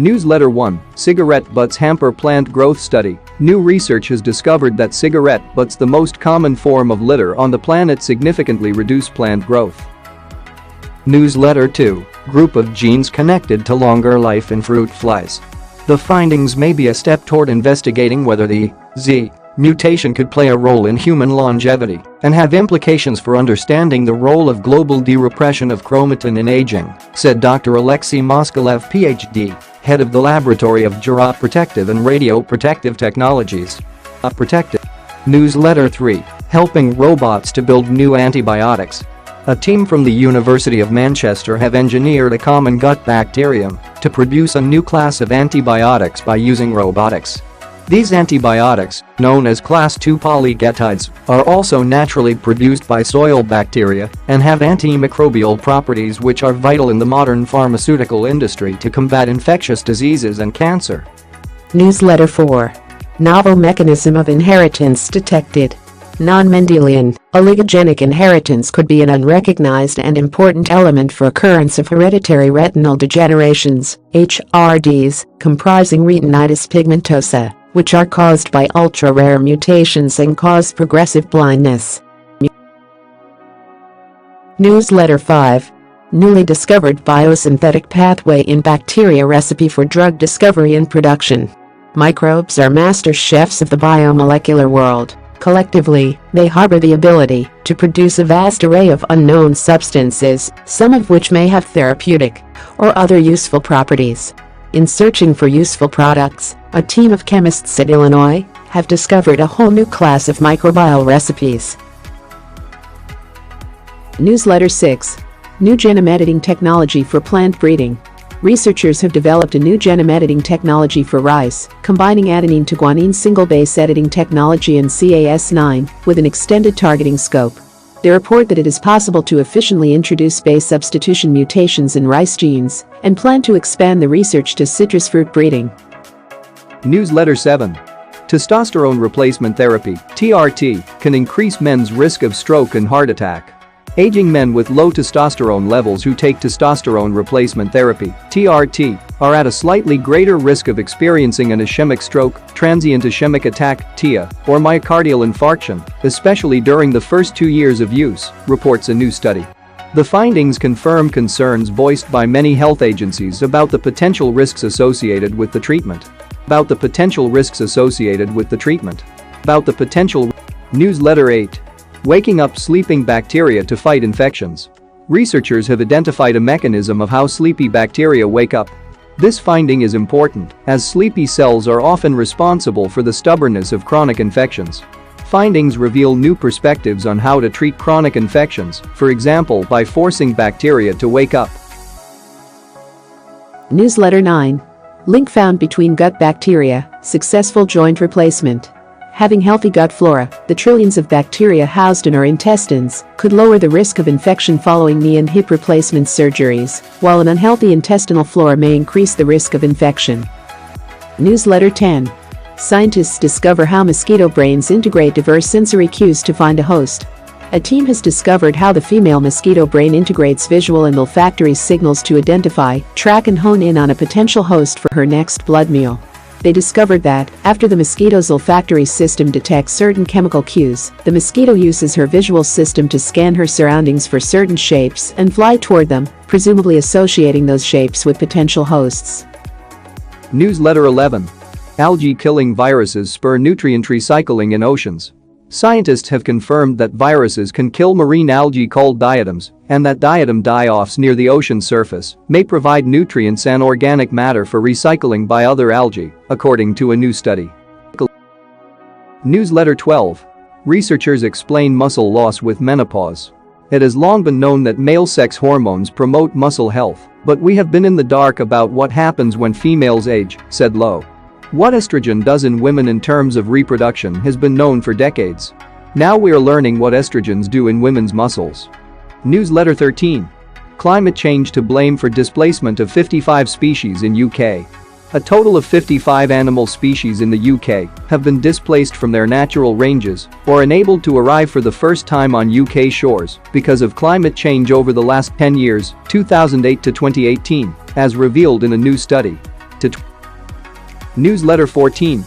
Newsletter 1, Cigarette Butts Hamper Plant Growth Study. New research has discovered that cigarette butts, the most common form of litter on the planet, significantly reduce plant growth. Newsletter 2, Group of genes connected to longer life in fruit flies. The findings may be a step toward investigating whether the Z mutation could play a role in human longevity and have implications for understanding the role of global derepression of chromatin in aging, said Dr. Alexey Moskalev, Ph.D., head of the Laboratory of Geroprotective and Radioprotective Technologies. Newsletter 3, Helping Robots to Build New Antibiotics. A team from the University of Manchester have engineered a common gut bacterium to produce a new class of antibiotics by using robotics. These antibiotics, known as class II polyketides, are also naturally produced by soil bacteria and have antimicrobial properties which are vital in the modern pharmaceutical industry to combat infectious diseases and cancer. Newsletter 4. Novel mechanism of inheritance detected. Non-Mendelian, oligogenic inheritance could be an unrecognized and important element for occurrence of hereditary retinal degenerations, HRDs, comprising retinitis pigmentosa, which are caused by ultra-rare mutations and cause progressive blindness. Newsletter 5. Newly discovered biosynthetic pathway in bacteria recipe for drug discovery and production. Microbes are master chefs of the biomolecular world. Collectively, they harbor the ability to produce a vast array of unknown substances, some of which may have therapeutic or other useful properties. In searching for useful products, a team of chemists at Illinois have discovered a whole new class of microbial recipes. Newsletter 6. New genome editing technology for plant breeding. Researchers have developed a new genome editing technology for rice, combining adenine to guanine single-base editing technology and Cas9 with an extended targeting scope. They report that it is possible to efficiently introduce base substitution mutations in rice genes and plan to expand the research to citrus fruit breeding. Newsletter 7. Testosterone replacement therapy, TRT, can increase men's risk of stroke and heart attack. Aging men with low testosterone levels who take testosterone replacement therapy, TRT, are at a slightly greater risk of experiencing an ischemic stroke, transient ischemic attack, TIA, or myocardial infarction, especially during the first 2 years of use, reports a new study. The findings confirm concerns voiced by many health agencies about the potential risks associated with the treatment. Newsletter 8. Waking up sleeping bacteria to fight infections. Researchers have identified a mechanism of how sleepy bacteria wake up. This finding is important, as sleepy cells are often responsible for the stubbornness of chronic infections. Findings reveal new perspectives on how to treat chronic infections, for example by forcing bacteria to wake up. Newsletter 9. Link found between gut bacteria, successful joint replacement. Having healthy gut flora, the trillions of bacteria housed in our intestines could lower the risk of infection following knee and hip replacement surgeries, while an unhealthy intestinal flora may increase the risk of infection. Newsletter 10. Scientists discover how mosquito brains integrate diverse sensory cues to find a host. A team has discovered how the female mosquito brain integrates visual and olfactory signals to identify, track and hone in on a potential host for her next blood meal. They discovered that, after the mosquito's olfactory system detects certain chemical cues, the mosquito uses her visual system to scan her surroundings for certain shapes and fly toward them, presumably associating those shapes with potential hosts. Newsletter 11. Algae-killing viruses spur nutrient recycling in oceans. Scientists have confirmed that viruses can kill marine algae called diatoms, and that diatom die-offs near the ocean surface may provide nutrients and organic matter for recycling by other algae, according to a new study. Newsletter 12. Researchers explain muscle loss with menopause. It has long been known that male sex hormones promote muscle health, but we have been in the dark about what happens when females age, said Lo. What estrogen does in women in terms of reproduction has been known for decades. Now we are learning what estrogens do in women's muscles. Newsletter 13. Climate change to blame for displacement of 55 species in UK. A total of 55 animal species in the UK have been displaced from their natural ranges or unable to arrive for the first time on UK shores because of climate change over the last 10 years, 2008 to 2018, as revealed in a new study. Newsletter 14.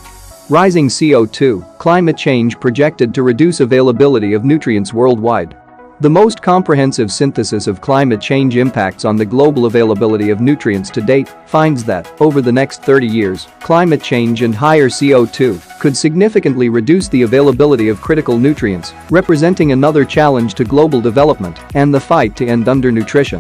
Rising CO2, climate change projected to reduce availability of nutrients worldwide. The most comprehensive synthesis of climate change impacts on the global availability of nutrients to date finds that, over the next 30 years, climate change and higher CO2 could significantly reduce the availability of critical nutrients, representing another challenge to global development and the fight to end undernutrition.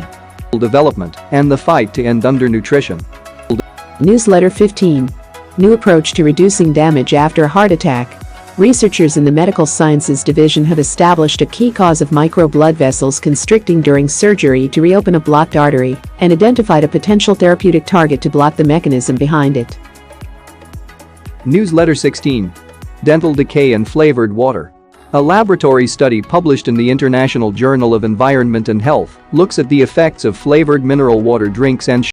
Newsletter 15. New approach to reducing damage after heart attack. Researchers in the Medical Sciences Division have established a key cause of micro blood vessels constricting during surgery to reopen a blocked artery and identified a potential therapeutic target to block the mechanism behind it. Newsletter 16. Dental decay and flavored water. A laboratory study published in the International Journal of Environment and Health looks at the effects of flavored mineral water drinks and